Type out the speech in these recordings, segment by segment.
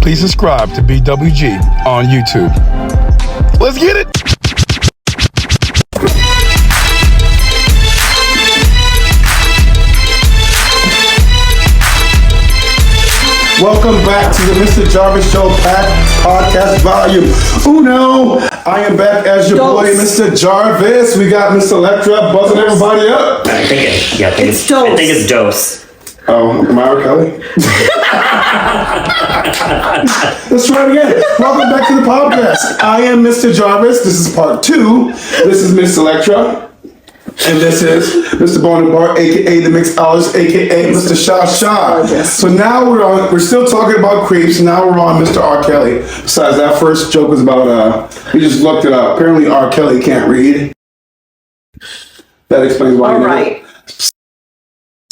please subscribe to B.W.G on YouTube. Let's get it! Welcome back to the Mr. Jarvis Show podcast volume uno. I am back as your boy, Mr. Jarvis. We got Mr. Electra buzzing everybody up. I think it's dose. Oh, am I R. Kelly? Let's try it again. Welcome back to the podcast. I am Mr. Jarvis. This is part 2. This is Miss Electra. And this is Mr. Bonaparte, aka the Mixologist, aka Mr. Shah Shah. So now we're still talking about creeps. Now we're on Mr. R. Kelly. Besides, that first joke was about we just looked it up. Apparently R. Kelly can't read. That explains why. All right.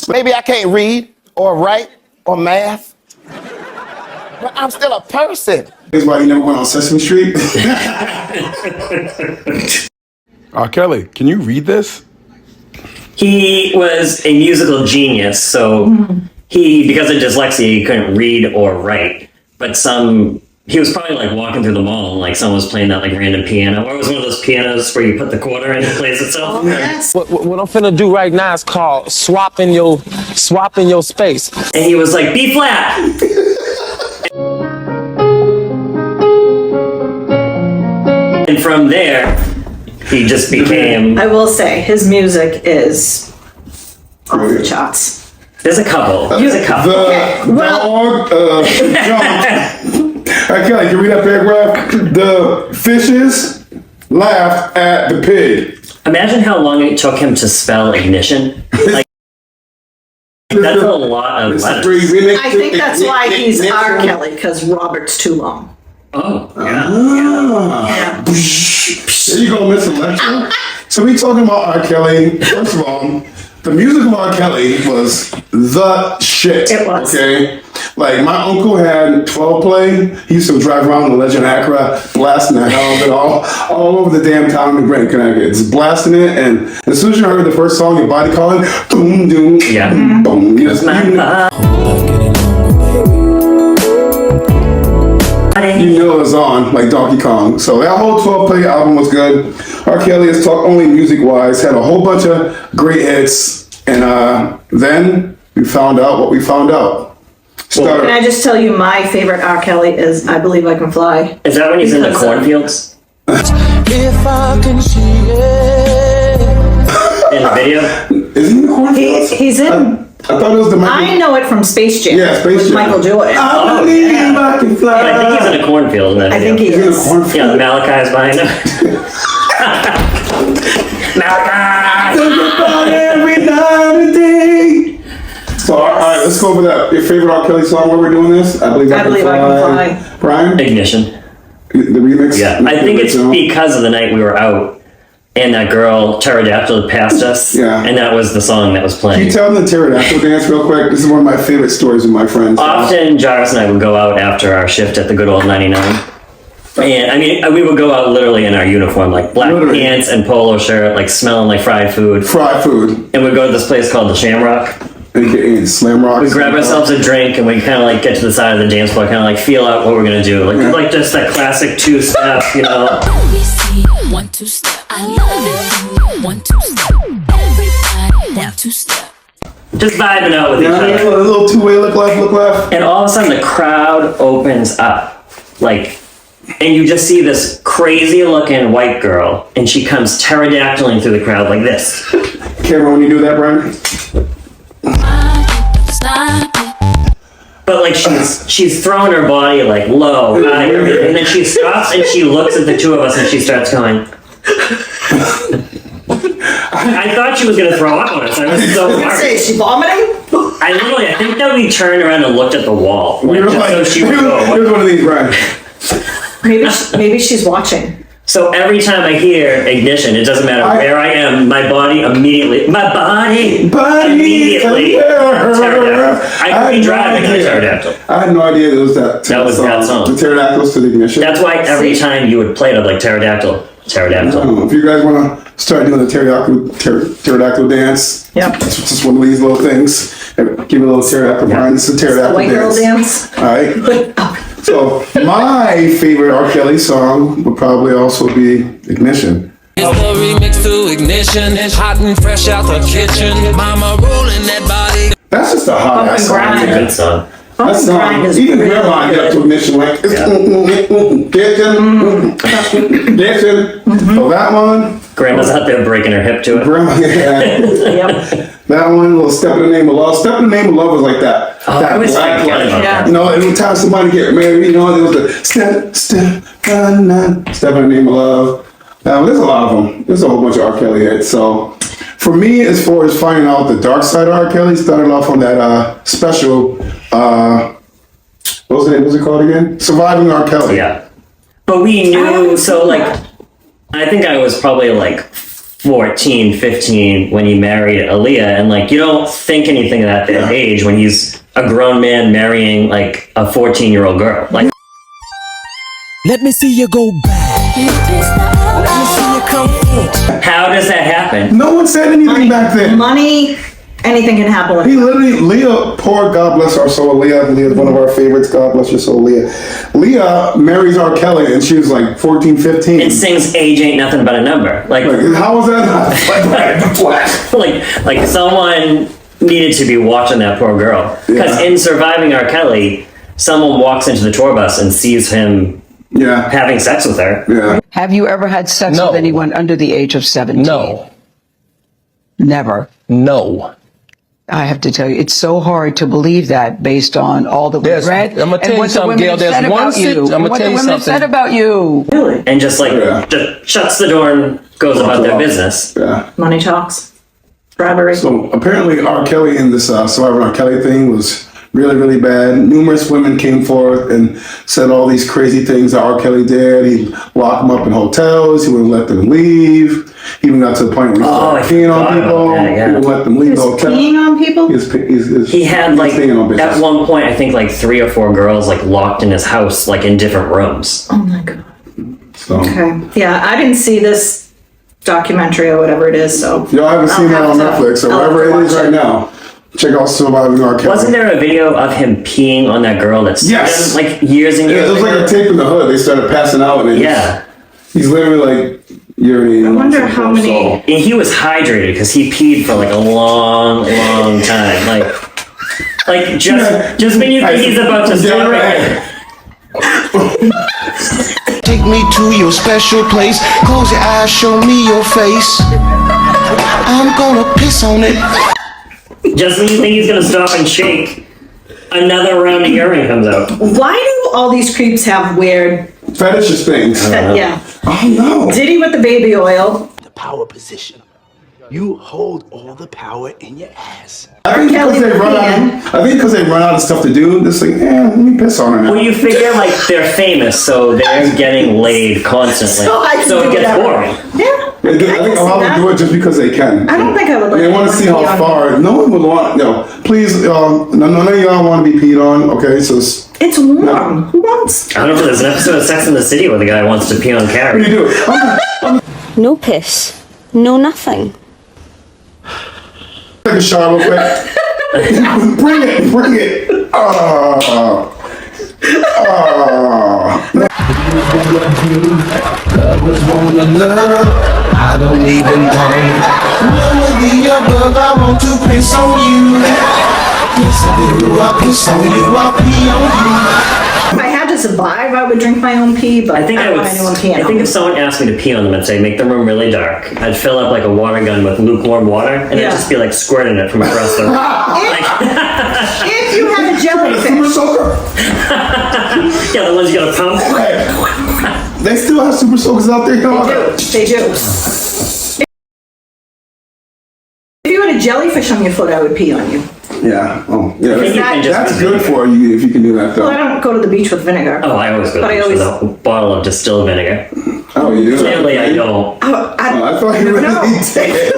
Maybe I can't read or write or math, but I'm still a person. That's why he never went on Sesame Street. R. Kelly, can you read this? He was a musical genius, so because of dyslexia, he couldn't read or write. But he was probably like walking through the mall and like someone was playing that like random piano. Or it was one of those pianos where you put the quarter in and it plays itself. Oh, yes. What I'm finna do right now is called swapping your space. And he was like, B flat. And from there, he just became. I will say, his music is off the charts. There's a couple. The dog jumped. Okay, can you read that paragraph? The fishes laughed at the pig. Imagine how long it took him to spell ignition. Like, that's a lot of letters. I think that's why he's R. Kelly, because Robert's too long. Oh, yeah. There you go, Miss Electra. So we talking about R. Kelly. First of all, the music of R. Kelly was the shit. It was. Okay? Like, my uncle had 12 play. He used to drive around the Legend Acura, blasting the hell of it all over the damn town in Brent, Connecticut. Just blasting it, and as soon as you heard the first song, your body calling, boom, doom, Yeah. boom. You know it was on, like Donkey Kong. So that whole 12 play album was good. R. Kelly has talked only music-wise, had a whole bunch of great hits, and then we found out what we found out. Can I just tell you my favorite R. Kelly is I Believe I Can Fly. Is that when he's in the cornfields? If I can see it. In the video? Is he in the cornfields? He's in... I thought it was the Michael... I know it from Space Jam. Yeah, Space with Jam. Michael Jordan. I believe I can fly. Yeah, I think he's in a cornfield in that I video. think he He's in a is. cornfield. Yeah, Malachi's behind him. Malachi! Every night and day. So, all right, let's go over that. Your favorite R. Kelly song while we're doing this? I Believe I Can Fly. Brian? Ignition. The remix? Yeah, I think it's because of the night we were out and that girl Pterodactyl passed us. Yeah. And that was the song that was Can playing. you tell them the pterodactyl dance real quick? This is one of my favorite stories with my friends. Often Jarvis and I would go out after our shift at the good old 99. And I mean, we would go out literally in our uniform, like black pants and polo shirt, like smelling like fried food. Fried food. And we'd go to this place called the Shamrock. AKA Slam Rock. We grab ourselves a drink and we kind of like get to the side of the dance floor, kind of like feel out what we're gonna do. Like just that classic 2-step, you know. 1, 2 step. I love it. 1, 2 step. Everybody 1, 2 step. Just vibing out with each other. A little two-way look left. And all of a sudden the crowd opens up. Like, and you just see this crazy looking white girl and she comes pterodactyling through the crowd like this. Camera, when you do that, Brian? But like she's throwing her body like low, high, and then she stops and she looks at the two of us and she starts going. I thought she was gonna throw up on us. I was so worried. Is she vomiting? I think that we turned around and looked at the wall, like, just so she would go. Here's one of these, Brian. Maybe she's watching. So every time I hear ignition, it doesn't matter where I am, my body immediately pterodactyl. I could be driving a pterodactyl. I had no idea it was that. That was that song. The pterodactyls to the ignition. That's why every time you would play it, I'd like pterodactyl. If you guys want to start doing the pterodactyl dance, yep. It's just one of these little things. Give it a little pterodactyl, Brian. It's a pterodactyl White girl dance. All right. So my favorite R. Kelly song would probably also be Ignition. It's the remix to Ignition. It's hot and fresh out the kitchen. Mama rolling that body. That's just a hot ass song. Grind. Man. Good song. That song, even Grandma got to Ignition like Ignition. So that one, Grandma's out there breaking her hip to it. Grandma, yeah. Yep. That one, little Step in the Name of Love. Step in the Name of Love was like that. Oh, that I was black forgetting light. about that. You know, every time somebody get married, you know, there was the Step in the Name of Love. There's a lot of them. There's a whole bunch of R. Kelly hits. So, for me, as far as finding out the dark side of R. Kelly, started off on that special, what was it called again? Surviving R. Kelly. Yeah. But we knew, so like, I think I was probably like 14, 15 when he married Aaliyah, and like, you don't think anything at that age when he's a grown man marrying like a 14-year-old girl. Like, Let me see you go back. Let me see you come forward. how does that happen? No one said anything back then. Money, anything can happen with He literally, Leah, poor God bless our soul, Leah is one of our favorites, God bless your soul, Leah. Leah marries R. Kelly and she was like 14, 15. It sings "Age Ain't Nothing But a Number." Like, How was that not like someone needed to be watching that poor girl. Because Yeah. in Surviving R. Kelly, someone walks into the tour bus and sees him Yeah, having sex with her. yeah. Have you ever had sex No. with anyone under the age of 17? No. Never. No. I have to tell you, it's so hard to believe that based on all that we've There's- read I'm gonna tell and you what the something, women Gail, have there's said one about sit- you. I'm gonna and what tell the you women have something. said about you. Really? And just like, Yeah. just shuts the door and goes about their business. Yeah. Money talks. Bribery. So apparently R. Kelly in this Survivor R. Kelly thing was really, really bad. Numerous women came forth and said all these crazy things that R. Kelly did. He locked them up in hotels. He wouldn't let them leave. He even got to the point where he started peeing on people. that, yeah. He wouldn't let them leave the He's hotel. peeing on people? He had like, peeing on bitches. at one point, I think like 3 or 4 girls like locked in his house, like in different rooms. Oh my God. So, Okay. Yeah, I didn't see this documentary or whatever it is, so. y'all haven't seen that on I'll have Netflix, so I'll have to wherever it is watch right now, check out Surviving R. Kelly. Wasn't there a video of him peeing on that girl that's Yes. like years and Yeah, years it was like ago? a tape in the hood. They started passing out, and Yeah. he's literally like urinating. I wonder how many- And he was hydrated because he peed for like a long, long time. Like just when you think he's about to stop it. Take me to your special place. Close your eyes, show me your face. I'm gonna piss on it. Just when you think he's gonna stop and shake, another round of urine comes out. Why do all these creeps have weird, Fetishes things. yeah. Oh no. Diddy with the baby oil. The power position. You hold all the power in your ass. I think Kelly because they run out of stuff to do. This like, let me piss on her now. Well, you figure like they're famous, so they're getting laid constantly, So I can so do it gets whatever. boring. Yeah. I think a lot of them do it just because they can. I don't think I would let They want to see anyone how pee on far. No one would want. No, please. None of y'all want to be peed on. Okay, so It's warm. Who wants? I don't know if there's an episode of Sex in the City where the guy wants to pee on what do Carrie. you do? No piss, no nothing. Take a shot real quick. Bring it. Lovers wanna love, I don't even mind. None of the above, I want to piss on you. Yes, I do. I'll piss on you, I'll pee on you. If I had to survive, I would drink my own pee, but I think I don't would. want anyone peeing I on think me. if someone asked me to pee on them, I'd say make the room really dark. I'd fill up like a water gun with lukewarm water, and Yeah. I'd just be like squirting it from across the room. If you had a jellyfish, Soaker. Yeah, the ones you gotta pump. They still have super soakers out there. they do. If you had a jellyfish on your foot, I would pee on you. Yeah. Oh, yeah. think you can just- That's good for you if you can do that Well, I though. don't go to the beach with vinegar. Oh, I always go But I with always- a bottle of distilled vinegar. Oh, you do. Clearly, I don't. Oh, I thought you never really know. did.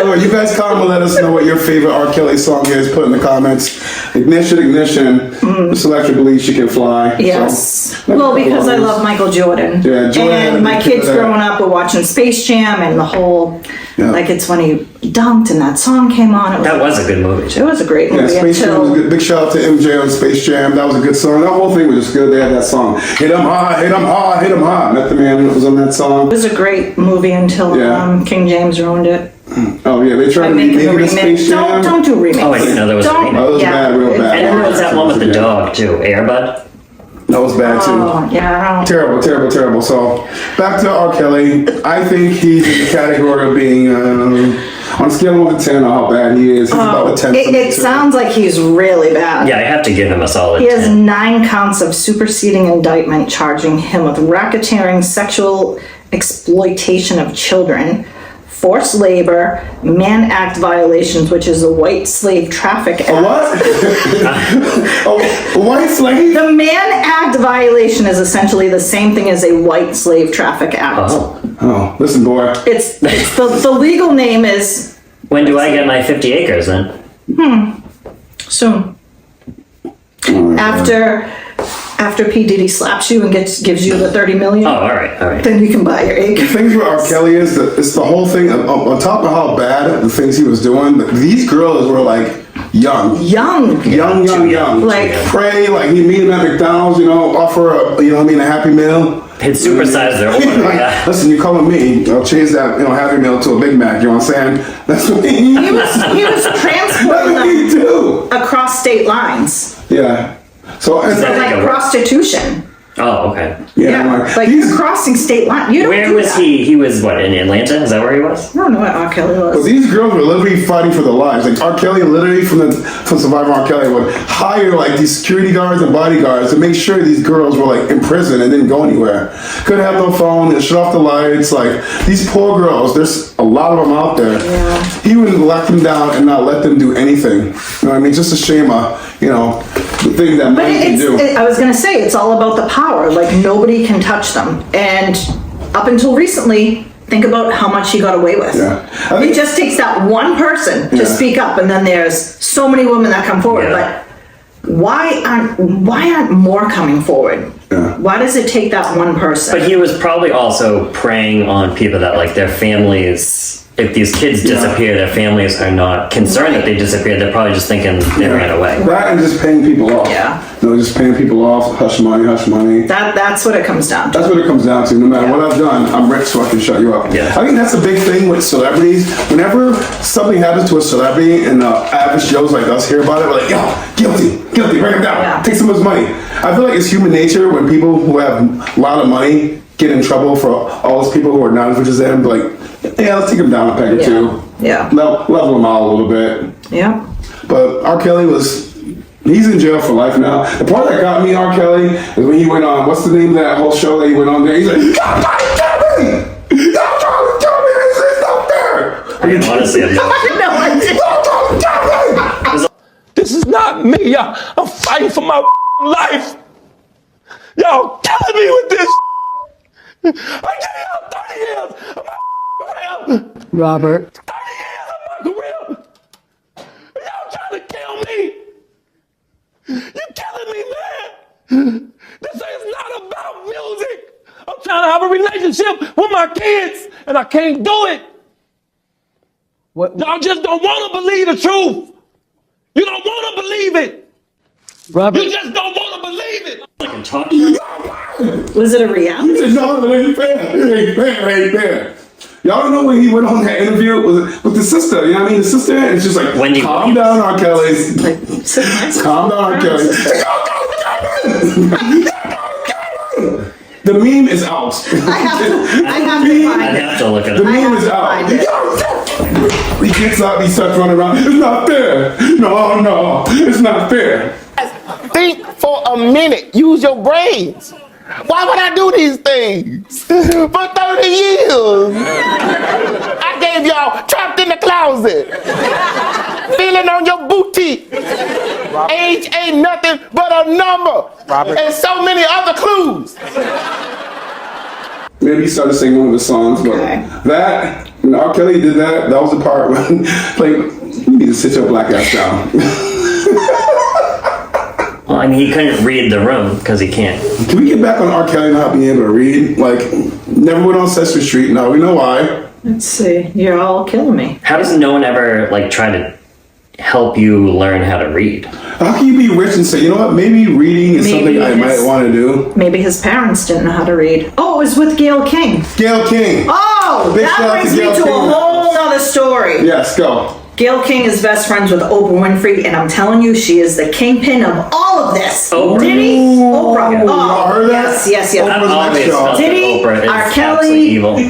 Oh, you guys comment, let us know what your favorite R. Kelly song is. Put in the comments. Ignition. Selectra believes she can fly. Yes. So, Well, because I love Michael Jordan. Yeah, Jordan, and my big kids fan of that. growing up were watching Space Jam and the whole, Yeah. like it's when he dunked and that song came on. That was a good movie. It was a great Yeah, movie Space Jam was until. good. Big shout out to MJ on Space Jam. That was a good song. That whole thing was just good. They had that song. Hit 'em high, hit 'em high, hit 'em high. Method Man was on that It song. was a great movie until Yeah. King James ruined it. Oh yeah, they tried to By make making it the a Space remake. Jam. Don't do remakes. Oh, I didn't know there was a Don't- remake. Oh, it was bad, real bad. And then there was that one with the dog too, Airbud. That was bad too. Oh, yeah, I don't. Terrible, terrible, terrible. So, back to R. Kelly. I think he's in the category of being, on a scale of 1 to 10 on how bad he is, he's about a 10. It sounds like he's really bad. Yeah, I have to give him a solid He has 10. 9 counts of superseding indictment charging him with racketeering, sexual exploitation of children, forced labor, Mann Act violations, which is a white slave traffic act. A what? A white slave? The Mann Act violation is essentially the same thing as a white slave traffic act. Oh, listen, boy. It's the legal name is When do I get my 50 acres then? soon. After P. Diddy slaps you and gives you the 30 million, Oh, all right. then you can buy your acre. The things with R. Kelly is that it's the whole thing, on top of how bad the things he was doing, these girls were like young. Young. Like- Pray, like he meet him at McDonald's, offer a Happy Meal. They'd supersize their order, yeah. Listen, you calling me, I'll change that, Happy Meal to a Big Mac, you know what I'm saying? That's what he He was transporting That's what he them do. across state lines. Yeah. So, and, that Like like a- prostitution. Oh, okay. Yeah, like these, crossing state line. You don't Where do was that. he? He was what, in Atlanta? Is that where he was? I don't know what R. Kelly but was. these girls were literally fighting for their lives. Like R. Kelly, literally from Survivor R. Kelly would hire like these security guards and bodyguards to make sure these girls were like in prison and didn't go anywhere. Couldn't have no phone. They shut off the lights. Like these poor girls. There's a lot of them out there. Yeah. He would lock them down and not let them do anything. You know what I mean? Just a shame of the thing that But money can do. I was gonna say it's all about the power. Like nobody can touch them. And up until recently, think about how much he got away with. Yeah. I think- It just takes that one person Yeah. to speak up, and then there's so many women that come forward. Yeah. But why aren't more coming forward? Yeah. Why does it take that one person? But he was probably also preying on people that like their families. If these kids disappear, their families are not concerned that they disappeared. They're probably just thinking they ran away. That and just paying people off. Yeah. Just paying people off. Hush money. That's what it comes down to. That's what it comes down to. No matter Yeah. what I've done, I'm rich so I can shut you up. Yeah. I think that's a big thing with celebrities. Whenever something happens to a celebrity and average Joes like us hear about it, we're like, yo, guilty, bring him down, Yeah. take someone's money. I feel like it's human nature when people who have a lot of money get in trouble for all those people who are not as rich as them, like, yeah, let's take him down a peg or two. Yeah. Level him out a little bit. Yeah. But R. Kelly he's in jail for life now. The part that got me, R. Kelly, is when he went on, what's the name of that whole show that he went on there? He's like, y'all trying to kill me! Y'all trying to kill me! This is not fair! Honestly, I'm not. No, I didn't. Y'all trying to kill me! This is not me, y'all. I'm fighting for my life. Y'all killing me with this. I gave y'all 30 years of my career. Robert. 30 years of my career. Y'all trying to kill me. You killing me, man. This is not about music. I'm trying to have a relationship with my kids, and I can't do it. What? Y'all just don't want to believe the truth. You don't want to believe it. Robert. You just don't want to believe it. Like I'm talking. Was it a reality? He said, no, it ain't fair. It ain't fair. Y'all don't know when he went on that interview with the sister, you know what I mean? The sister, and it's just like, Wendy calm Williams. down, R. Kelly. Like, sit nice. Calm down, R. Kelly. The meme is out. I have to find I'd it. have to look at The it. meme have is to out. find it. He gets up, he starts running around. It's not fair. No, it's not fair. Think for a minute. Use your brains. Why would I do these things? For 30 years. I gave y'all trapped in the closet. Feeling on your booty. Age ain't nothing but a number. And so many other clues. Maybe he started singing one of his songs, but Okay. that When R. Kelly did that, that was the part when, like, you need to sit your black ass down. Well, I mean, he couldn't read the room because he can't. Can we get back on R. Kelly not being able to read? Like, never went on Sesame Street. No, we know why. Let's see. You're all killing me. How does no one ever, like, try to help you learn how to read? How can you be rich and say, you know what, maybe reading is something I might want to do? Maybe his parents didn't know how to read. Oh, it was with Gayle King. Gayle King. Oh, Big that shout out brings to me Gayle to a King. whole other story. Yes, go. Gayle King is best friends with Oprah Winfrey, and I'm telling you, she is the kingpin of all of this. Oprah? Diddy, Oprah. Yeah. Oh, Heard that? yes. I've always felt that Diddy, Oprah is R. Kelly. absolutely evil.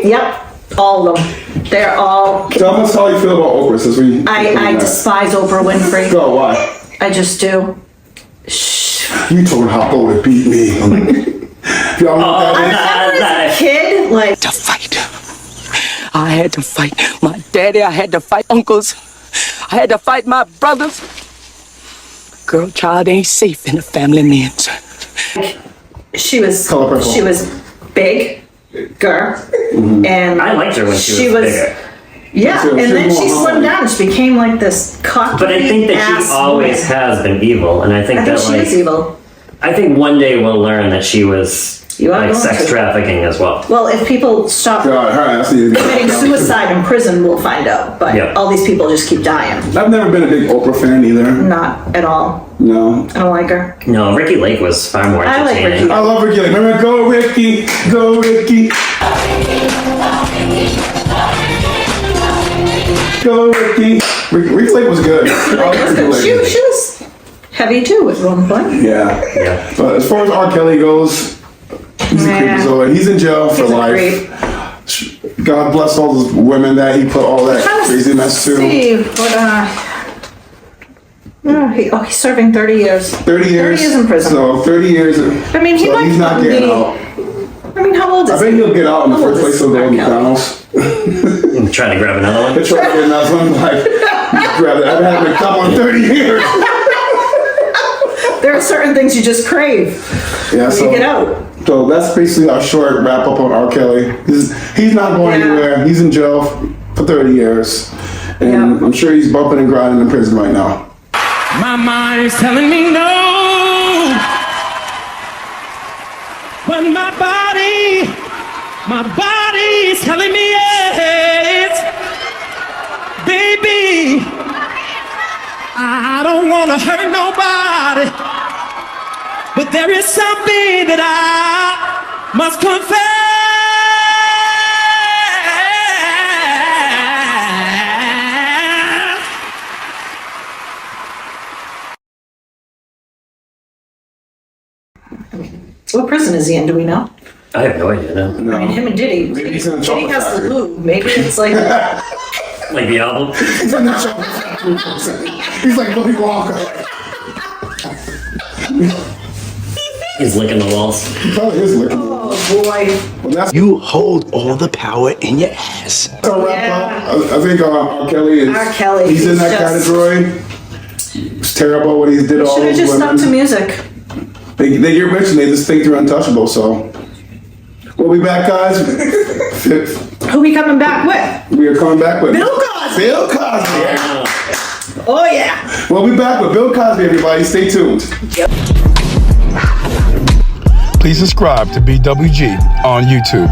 Yep, all of them. They're all. Tell us how you feel about Oprah since we. I despise Oprah Winfrey. Go, why? I just do. You told how old to beat me. I'm like, y'all know what that is? I remember as a kid, like. To fight. I had to fight my daddy. I had to fight uncles. I had to fight my brothers. Girl, child ain't safe in the family names. She was Color purple. big, and I liked her when she was bigger. Yeah, She was and then more she slimmed humble. down and she became like this cocky But I think that ass she always woman. has been evil, and I think I that think she like is evil. I think one day we'll learn that she was You are like going sex to. trafficking as well. Well, if people stop God, her ass needs to be- committing suicide in prison, we'll find out. But Yeah. all these people just keep dying. I've never been a big Oprah fan either. Not at all. No. I don't like her. No, Ricky Lake was far more I like entertaining. Ricky. I love Ricky. Remember, go Ricky, go Ricky. Go Ricky. Ricky Lake was good. I like Ricky Lake. She was heavy too at one point. Yeah. Yeah. But as far as R. Kelly goes, he's a creep as always. He's in jail for He's a life. God bless all those women that he put all that crazy mess to. See what he's serving 30 years. 30 years. 30 years in prison. So 30 years. I mean, he so might he's not be- getting out. I mean, how old is I bet he? he'll get out in the How first old place. is He'll go to R. Kelly? McDonald's. I'm trying to grab another one. Try to get another one. Like, grab it. I've had McDonald's 30 years. There are certain things you just crave Yeah, when you get out. So that's basically our short wrap up on R. Kelly. He's not going Yeah. anywhere. He's in jail for 30 years. And Yeah. I'm sure he's bumping and grinding in prison right now. My mind is telling me no, but my body is telling me yes. Baby, I don't want to hurt nobody, but there is something that I must confess. What prison is he in? Do we know? I have no idea. No. I mean, him and Diddy. Maybe he's in the Diddy chocolate has the factory. lube. Maybe it's like. Like the album. He's in the chocolate factory. He's like Willy Wonka. He's licking the walls. He probably is looking. Oh boy. Well, that's You hold all the power in your ass. our wrap up. I think R. Kelly is. R. Kelly, He's in he's that just- category. It's terrible what he did to all Should have those just women. stuck to music. They get rich and they just think they're untouchable. So we'll be back, guys. Who we coming back with? We are coming back with Bill Cosby. Bill Cosby. Oh yeah. We'll be back with Bill Cosby, everybody. Stay tuned. Please subscribe to B.W.G on YouTube.